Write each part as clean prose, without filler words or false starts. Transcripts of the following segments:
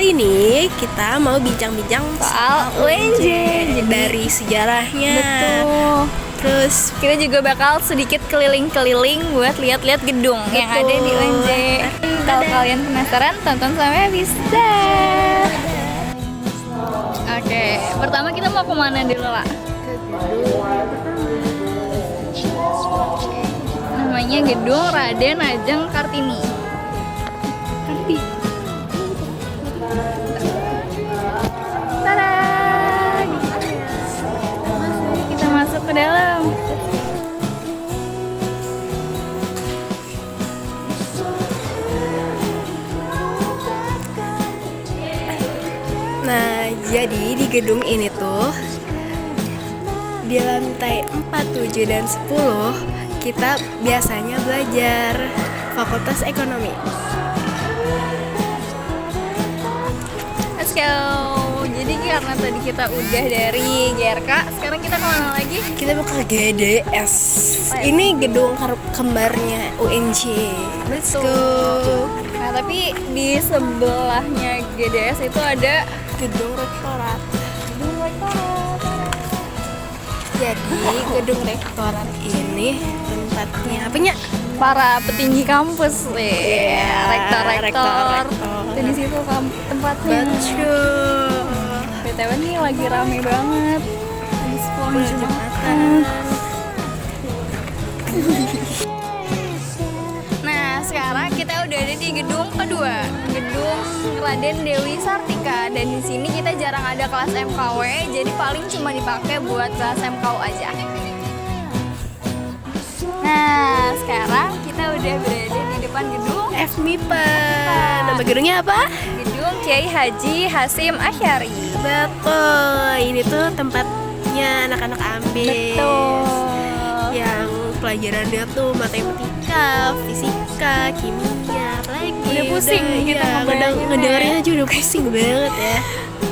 Kali ini kita mau bincang-bincang soal UNJ dari sejarahnya. Betul. Terus kita juga bakal sedikit keliling-keliling buat lihat-lihat gedung yang ada di UNJ. Kalau kalian penasaran, tonton sampai habis. Oke, pertama kita mau kemana dulu, Lah? Namanya Gedung Raden Ajeng Kartini. Tada! Kita masuk ke dalam. Nah, jadi di gedung ini tuh di lantai 4, 7, dan 10 kita biasanya belajar Fakultas Ekonomi. Let's go. Jadi karena tadi kita udah dari GRK, sekarang kita kemana lagi? Kita mau ke GDS. Ini gedung kembarnya UNJ. Let's go. Nah, tapi di sebelahnya GDS itu ada Gedung Rektorat. gedung rektorat. Jadi gedung rektorat ini tempatnya apanya? Para petinggi kampus, rektor-rektor. Rektor. Dan di situ tempatnya. Betul. BTW nih lagi rame banget. Di sekolah Jumatan. Nah, sekarang kita udah ada di gedung kedua, gedung Raden Dewi Sartika. Dan di sini kita jarang ada kelas MKW, jadi paling cuma dipakai buat kelas MKU aja. Nah, sekarang kita udah berada di depan gedung FMIPA. Nama gedungnya apa? Gedung Kiai Haji Hasyim Asy'ari. Betul. Ini tuh tempatnya anak-anak ambil. Betul. Yang pelajarannya tuh matematika, fisika, kimia, apalagi. Udah pusing kita ngedengerin aja udah pusing banget ya.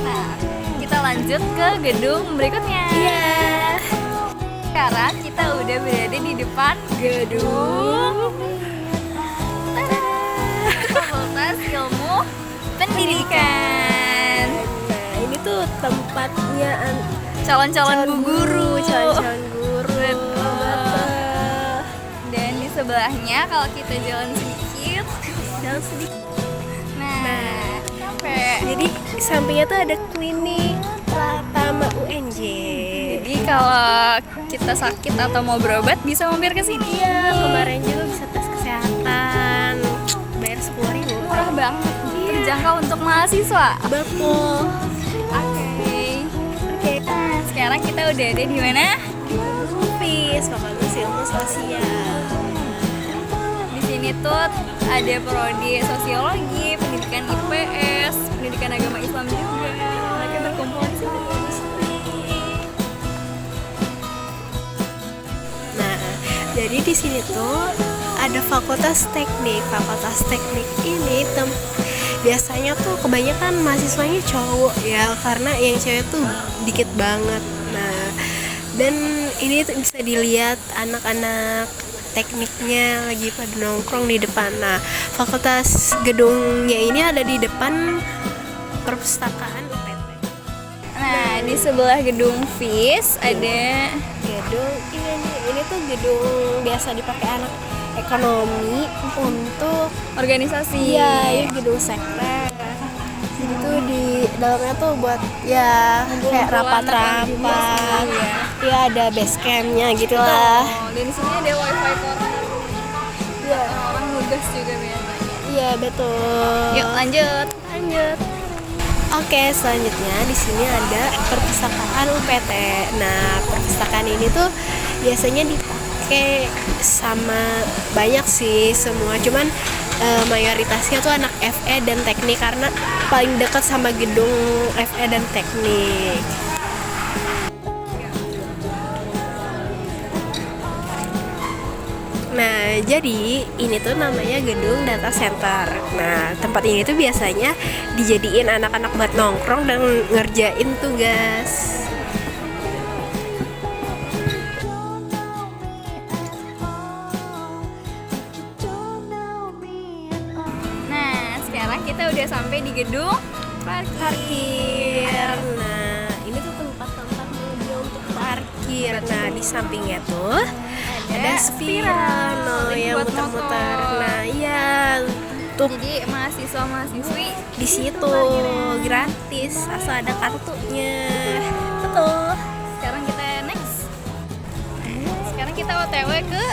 Nah, kita lanjut ke gedung berikutnya. Iya. Sekarang kita udah berada di depan gedung Fakultas Ilmu Pendidikan. Nah, ini tuh tempatnya Calon-calon bu guru. calon-calon guru. Betul. Dan di sebelahnya kalau kita jalan sedikit, Nah, sampai. Jadi sampingnya tuh ada klinik Pratama UNJ. Jadi kalau kita sakit atau mau berobat bisa mampir ke sini. Iya, kemarin juga bisa tes kesehatan. Bayar 10.000. Murah banget. Terjangkau untuk mahasiswa. Betul. Oke. Nah, sekarang kita udah ada di mana? Fakultas Ilmu Sosial. Di sini tuh ada prodi sosiologi, pendidikan IPS, pendidikan agama Islam juga. Mereka berkumpul di sini. Nah, jadi di sini tuh ada Fakultas Teknik. Fakultas Teknik ini biasanya tuh kebanyakan mahasiswanya cowok ya, karena yang cewek tuh dikit banget. Nah, dan ini tuh bisa dilihat anak-anak tekniknya lagi pada nongkrong di depan. Nah, fakultas gedungnya ini ada di depan perpustakaan UPT. Nah, di sebelah gedung FIS ada Gedung ini tuh gedung biasa dipakai anak ekonomi untuk organisasi. iya, ini gedung sekret. Jadi tuh di dalamnya tuh buat ya kayak rapat-rapat. Ya ada base campnya gitu lah. Dan di sini ada wifi corner. Iya. Orang nugas juga biasanya. Iya, betul. Yuk lanjut. Oke, selanjutnya di sini ada perpustakaan UPT. Nah, perpustakaan ini tuh biasanya dipakai sama banyak sih semua, cuman mayoritasnya tuh anak FE dan teknik karena paling dekat sama gedung FE dan teknik. Nah, jadi ini tuh namanya gedung data center. Nah, tempat ini tuh biasanya dijadiin anak-anak buat nongkrong dan ngerjain tugas. Nah, sekarang kita udah sampai di gedung parkir. Nah, ini tuh tempat-tempat mobil untuk parkir. Nah, di sampingnya tuh ada spiral yang buat muter-muter. motor. Nah, iya tuh Jadi mahasiswa-mahasiswi di situ gratis asal ada kartunya. Betul. sekarang kita next. Sekarang kita OTW ke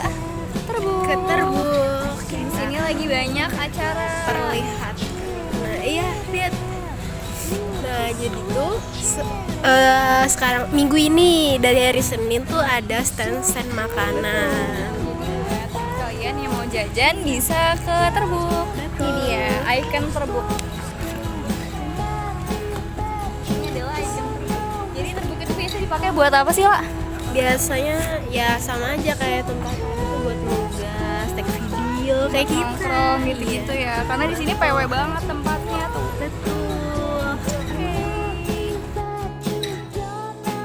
Terbuk. Ke Terbuk. Di sini lagi banyak acara. Perlihat. Nah, iya, lihat. Nah, jadi tuh sekarang minggu ini dari hari Senin tuh ada stand-stand makanan. Buat kalian yang mau jajan bisa ke Terbuk. Ini dia icon Terbuk. Ini adalah icon Terbuk. Jadi Terbuk itu biasa dipakai buat apa sih, La? Biasanya ya sama aja kayak tempat itu buat nugas, take video kayak gitu. Nongkrong gitu-gitu ya. Karena di sini PW banget tempatnya tuh. Betul.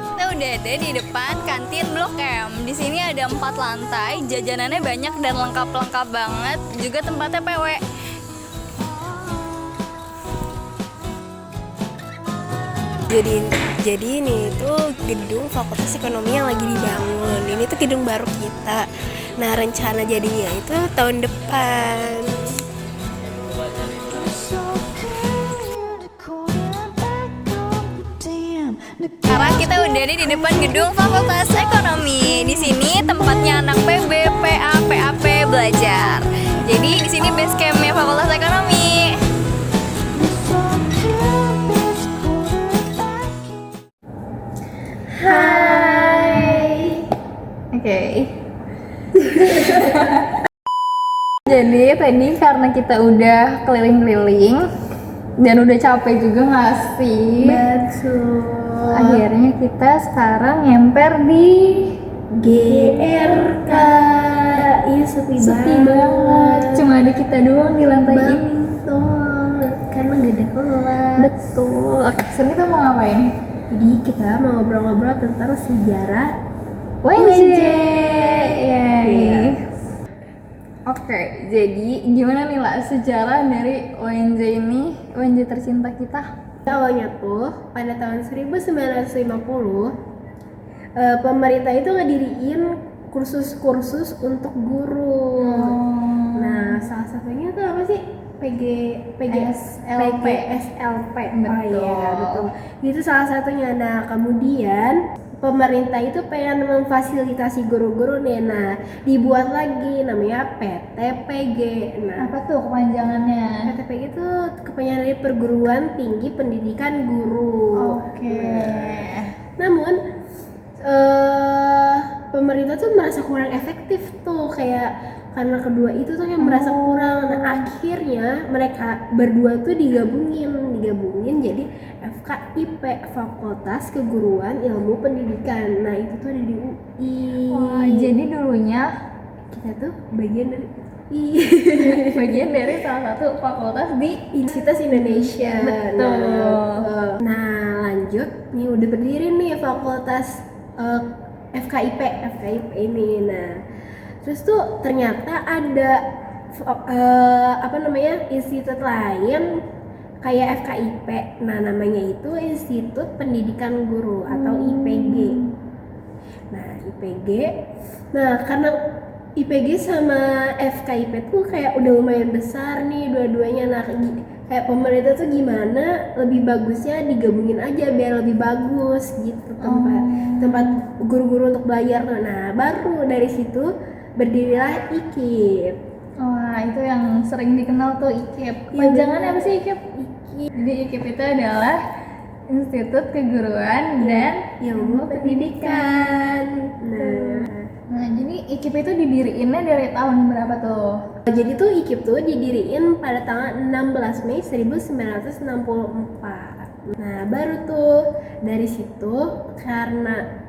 Kita udah ada di depan kantin Blok M. Di sini ada 4 lantai, jajanannya banyak dan lengkap-lengkap banget. Juga tempatnya PW. Jadi ini tuh gedung Fakultas Ekonomi yang lagi dibangun. Ini tuh gedung baru kita. Nah, rencana jadinya itu tahun depan. Sekarang kita udah ada di depan gedung Fakultas Ekonomi. Di sini tempatnya anak PB, PA, PAP belajar. Jadi di sini base campnya Fakultas Ekonomi. Hai. Oke. Jadi tadi karena kita udah keliling-keliling dan udah capek juga nggak sih? Betul. Akhirnya kita sekarang nyamper di GRK. Iya, sepi banget. Cuma ada kita doang di lantai ini. Betul. Karena gak ada kelas. Betul. Oke, sekarang kita mau ngapain? Jadi kita mau ngobrol-ngobrol tentang sejarah WNJ. Iya. Oke, jadi gimana nih lah sejarah dari WNJ ini, WNJ tercinta kita? Awalnya tuh pada tahun 1950 pemerintah itu ngediriin kursus-kursus untuk guru. Nah, salah satunya tuh apa sih? PGSLP. PGSLP. Betul. Oh iya, betul. Itu salah satunya. Nah, kemudian pemerintah itu pengen memfasilitasi guru-guru nih. Nah, dibuat lagi namanya PTPG. Nah, Apa tuh kepanjangannya? PTPG itu kepanjangan dari Perguruan Tinggi Pendidikan Guru. Oke. Namun pemerintah tuh merasa kurang efektif tuh, kayak karena kedua itu tuh yang merasa kurang. Nah, akhirnya mereka berdua tuh digabungin jadi FKIP, Fakultas Keguruan Ilmu Pendidikan. Nah, itu tuh ada di UI. Wah, jadi dulunya kita tuh bagian dari UI. bagian dari salah satu fakultas di Universitas Indonesia. Betul. Nah, lanjut nih udah berdiri nih Fakultas FKIP ini. Nah, terus tuh ternyata ada institut lain kayak FKIP. Nah, namanya itu Institut Pendidikan Guru atau IPG. Nah, IPG. Nah, karena IPG sama FKIP tuh kayak udah lumayan besar nih dua-duanya. Nah, kayak pemerintah tuh gimana lebih bagusnya digabungin aja biar lebih bagus gitu tempat guru-guru untuk belajar. Nah, baru dari situ berdirilah IKIP. Wah, itu yang sering dikenal tuh IKIP. Kepanjangannya apa sih IKIP? Jadi IKIP itu adalah Institut Keguruan dan Ilmu Pendidikan. Nah, jadi IKIP itu didiriinnya dari tahun berapa tuh? Jadi tuh IKIP tuh didiriin pada tanggal 16 Mei 1964. Nah, baru tuh dari situ karena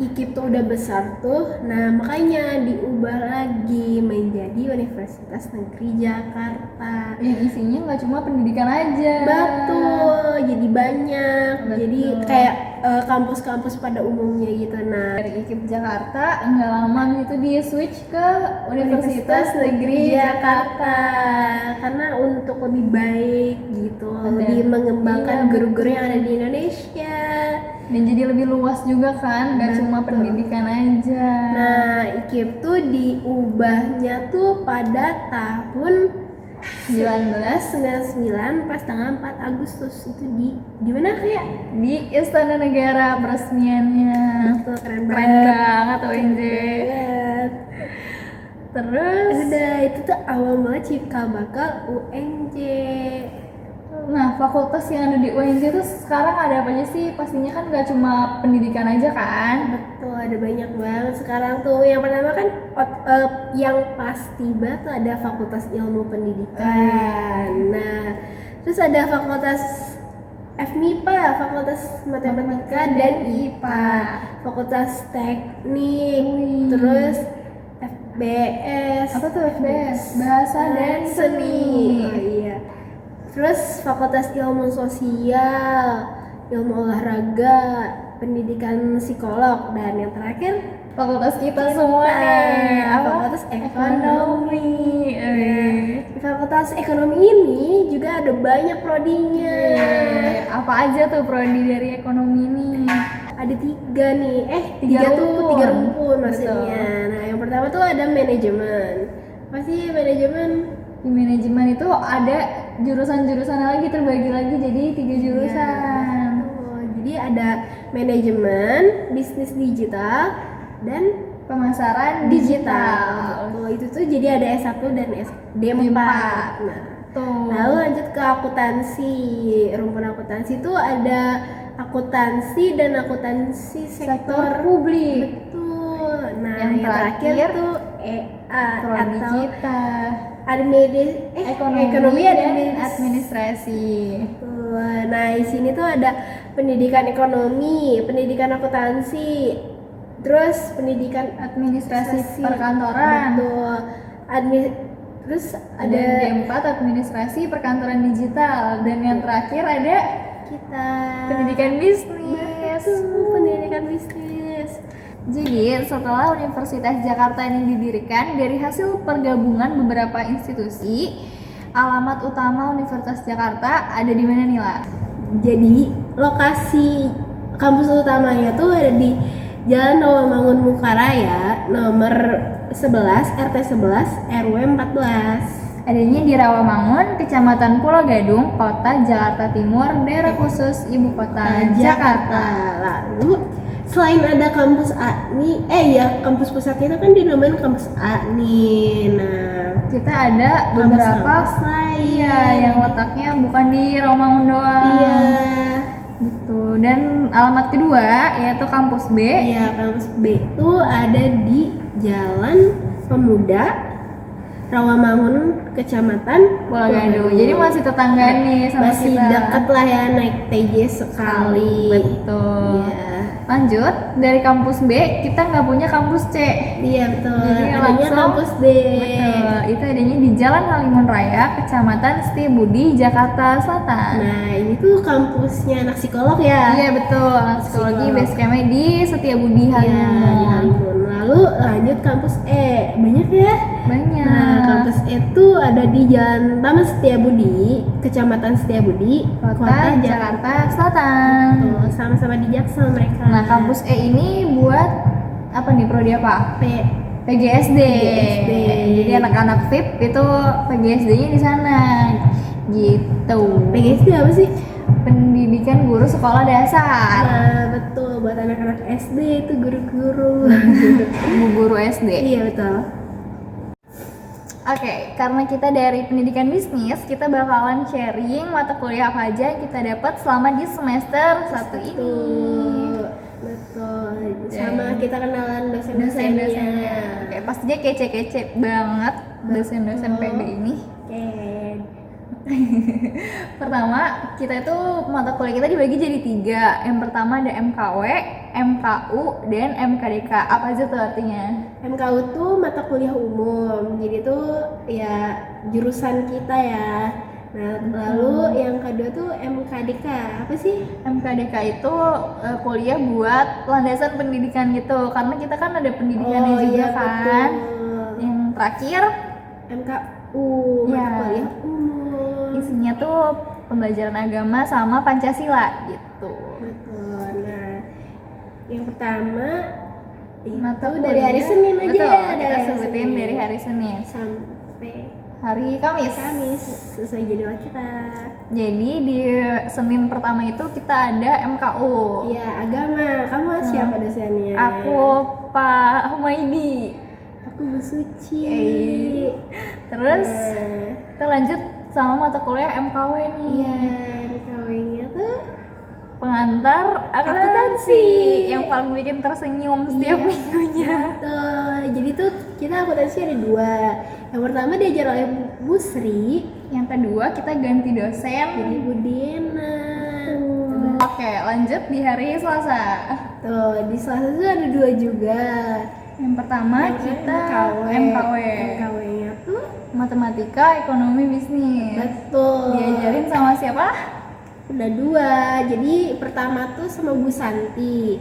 IKIP tuh udah besar tuh, nah makanya diubah lagi menjadi di Universitas Negeri Jakarta. Yang isinya nggak cuma pendidikan aja. Betul, jadi banyak. Betul. Jadi kayak kampus-kampus pada umumnya gitu. Nah, Dari IKIP Jakarta nggak lama gitu dia switch ke Universitas Negeri Jakarta karena untuk lebih baik gitu, lebih mengembangkan guru-guru yang ada di Indonesia. Dan jadi lebih luas juga kan, nggak cuma pendidikan aja. Nah, IKIP tuh diubahnya tuh pada tahun 1999 pas tanggal 4 Agustus itu di mana kayak Di Istana Negara peresmiannya. tuh keren Keren banget. banget ONJ. Banget. Terus, Udah itu tuh awal mula cikal bakal UNJ. nah fakultas yang ada di UNJ tuh sekarang ada apa aja sih? Pastinya kan nggak cuma pendidikan aja kan? Betul, ada banyak banget sekarang tuh. Yang pertama kan yang pasti banget tuh ada Fakultas Ilmu Pendidikan. Nah, terus ada Fakultas FMIPA, Fakultas Matematika dan IPA, Fakultas Teknik, terus FBS. Apa tuh FBS? Bahasa dan Seni. Oh iya. Terus Fakultas Ilmu Sosial, Ilmu Olahraga, Pendidikan Psikolog, dan yang terakhir Fakultas kita semua nih. Apa? Fakultas Ekonomi. Eh. Di Fakultas Ekonomi ini juga ada banyak prodinya. Apa aja tuh prodi dari ekonomi ini? Ada 3 nih, Tiga 3 tuh rumpun. 3 rumpun maksudnya. Betul. Nah, yang pertama tuh ada manajemen. Pasti manajemen. Di manajemen itu ada jurusan-jurusan lagi, terbagi lagi jadi 3 jurusan. Oh, jadi ada manajemen, bisnis digital, dan Pemasaran digital. Oh, itu tuh jadi ada S1 dan D4. Nah, Tuh. lalu lanjut ke akuntansi. Rumpun akuntansi itu ada akuntansi dan akuntansi sektor publik. Betul. Nah, Yang yang terakhir terakhir, tuh EA Prodi atau kita. ekonomi dan administrasi. Betul. Nah, di sini tuh ada pendidikan ekonomi, pendidikan akuntansi, terus pendidikan Administrasi perkantoran. Betul. Terus Ada D4 administrasi perkantoran digital, dan yang terakhir ada kita pendidikan bisnis. Betul, pendidikan bisnis. Jadi setelah Universitas Jakarta ini didirikan dari hasil pergabungan beberapa institusi, alamat utama Universitas Jakarta ada di mana nih, La? Jadi lokasi kampus utamanya tuh ada di Jalan Rawamangun Mukaraya nomor 11 RT 11 RW 14. Adanya di Rawamangun, Kecamatan Pulau Gadung, Kota Jakarta Timur, daerah khusus Ibu Kota Jakarta. Lalu selain ada kampus A nih, kampus pusatnya itu kan dinamain kampus A nih. Nah, Kita ada beberapa kampus lain. iya yang letaknya bukan di Rawamangun doang. Iya. Gitu. Dan alamat kedua yaitu kampus B. Iya, kampus B itu ada di Jalan Pemuda Rawamangun, Kecamatan Pulau Gadung. Jadi masih tetangga nih sama masih kita. dekat lah ya, naik TJ sekali. Betul. Iya. Lanjut, dari kampus B kita nggak punya kampus C. Iya betul. Jadi Adanya langsung kampus D. Betul. Itu adanya di Jalan Halimun Raya, Kecamatan Setiabudi, Jakarta Selatan. Nah, ini tuh kampusnya anak psikolog ya. Iya betul. Anak psikologi Psikolog. base campnya di Setiabudi Iya, di Halimun. Halimun. Lalu lanjut kampus E. Banyak ya. Banyak. Nah, kampus E itu ada di Jalan Taman Setiabudi, Kecamatan Setiabudi, Kota Jakarta Selatan. Tuh, sama-sama di Jaksel mereka. Nah, kampus E ini buat apa nih, prodi apa? PGSD. PGSD. Jadi anak-anak VIP itu PGSD-nya di sana. Gitu. PGSD apa sih? Pendidikan Guru Sekolah Dasar. Nah, betul, buat anak-anak SD itu guru-guru. Bu Guru SD. Iya, betul. Oke, karena kita dari pendidikan bisnis, kita bakalan sharing mata kuliah apa aja yang kita dapat selama di semester 1 ini. Betul. Sama kita kenalan dosen-dosennya. Dosen-dosennya. Oke, pastinya kece-kece banget dosen-dosen PB ini. Oke. Pertama, kita itu mata kuliah kita dibagi jadi 3. Yang pertama ada MKW, MKU, dan MKDK. Apa aja tuh artinya? MKU tuh mata kuliah umum, jadi tuh ya jurusan kita ya. Nah, lalu yang kedua tuh MKDK, apa sih? MKDK itu kuliah buat landasan pendidikan gitu, karena kita kan ada pendidikannya juga iya, kan. betul. Yang terakhir MKU, Ya. mata kuliah umum. isinya tuh pembelajaran agama sama Pancasila gitu. Betul. Nah, yang pertama Mata itu dari hari kuliah- Senin aja betul, ya, kita hari sebutin Senin. dari hari Senin Sampai hari Kamis. Kamis sesuai jadwal kita. Jadi di Senin pertama itu kita ada MKU. Iya, agama. Kamu siapa dosennya? Aku Pak Humaydi. Aku Bu Suci. Terus Nah, kita lanjut sama mata kuliah MKW nih. iya, MKW-nya tuh Pengantar akuntansi yang paling bikin tersenyum setiap Iya. minggunya. tuh. Jadi tuh kita akuntansi ada 2. Yang pertama diajar oleh Bu Sri, Yang kedua kita ganti dosen. jadi Bu Dena. Oke, lanjut di hari Selasa. Tuh, di Selasa tuh ada 2 juga. Yang pertama kita MKW. MKW-nya tuh Matematika, ekonomi, bisnis. betul. Diajarin sama siapa? Udah 2. Jadi pertama tuh sama Bu Santi.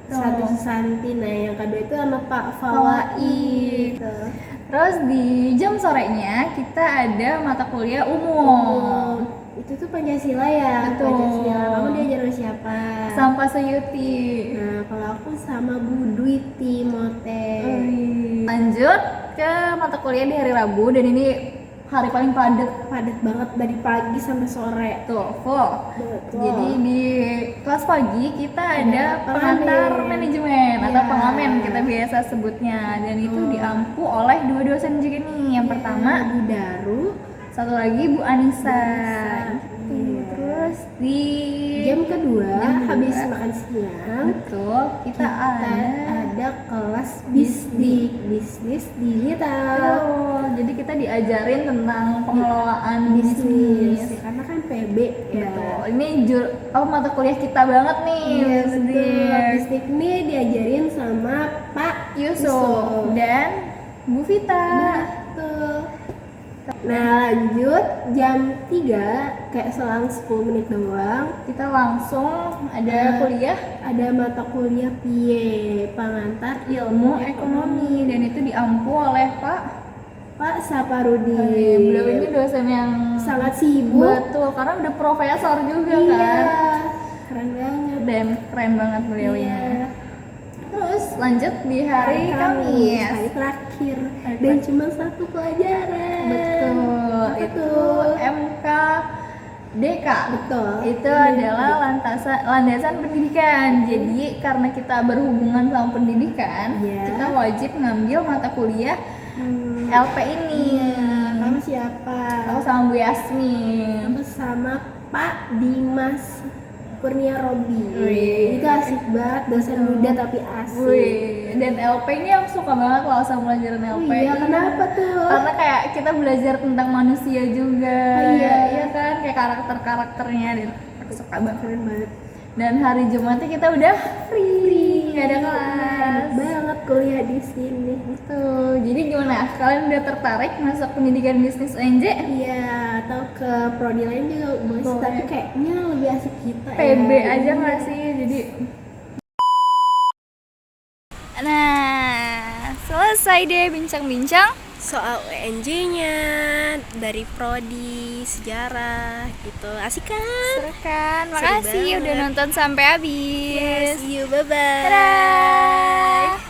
Satu Santi. Nah, yang kedua itu sama Pak Fawaid. Tuh. Terus di jam sorenya kita ada mata kuliah umum. Itu tuh Pancasila ya. Betul. Pancasila. Kamu diajar sama siapa? Sampah Sayuti. Nah, kalau aku sama Bu Dwi Timote. Lanjut ke mata kuliah di hari Rabu, dan ini hari paling padat Padat banget dari pagi sampai sore. tuh, full. Betul. Jadi di kelas pagi kita ada pengantar pengamen. manajemen atau Iya. pengamen kita biasa sebutnya, dan itu diampu oleh 2 dosen juga nih. Yang pertama Bu Daru. satu lagi Bu Anissa. Gitu. Iya. Terus di Jam kedua, Jam habis kedua. makan siang, betul kita ada kelas bisnis digital. Betul. Jadi kita diajarin tentang pengelolaan Bisnis, bisnis. karena kan PB ya. Betul. Ini mata kuliah kita banget nih. Iya, betul. bisnis. Bisnis ini diajarin sama Pak Yusuf dan Bu Vita. Betul. Nah, lanjut jam 3, kayak selang 10 menit doang, Kita langsung ada kuliah ada mata kuliah PIE, pengantar ilmu ekonomi, dan itu diampu oleh Pak Saparudi. Beliau ini dosen yang sangat sibuk. betul, karena udah profesor juga Iya, kan, keren banget. dan keren banget beliau ini. Iya. Terus lanjut di hari Kamis. hari terakhir, Hari dan terakhir. cuma 1 pelajaran. Betul, Apa itu tuh? MKDK. Betul. Itu adalah landasan pendidikan. Jadi karena kita berhubungan sama pendidikan, Iya. kita wajib ngambil mata kuliah LP ini. Kamu siapa? Aku sama Bu Yasmin. Kamu sama Pak Dimas Kurnia Robi. Wih. Itu asik banget, dosen muda tapi asik. Wih, dan LP ini aku suka banget kalau sama pelajaran LP. Iya, kenapa tuh? Karena kayak kita belajar tentang manusia juga. Iya. Iya kan, kayak karakter-karakternya, dan aku suka banget. Keren banget. Dan hari Jumatnya kita udah free, nggak ada kelas. Enak banget kuliah di sini. Tuh, jadi gimana? Kalian udah tertarik masuk pendidikan bisnis UNJ? Iya, atau ke prodi lain juga boleh, Boleh. tapi kayaknya lebih asik kita PB ya. aja nggak sih? Jadi nah, selesai deh bincang-bincang Soal UNJ-nya dari prodi sejarah gitu. Asik kan? seru kan? Seru Makasih banget. udah nonton sampai habis. See you, bye-bye. Dadah.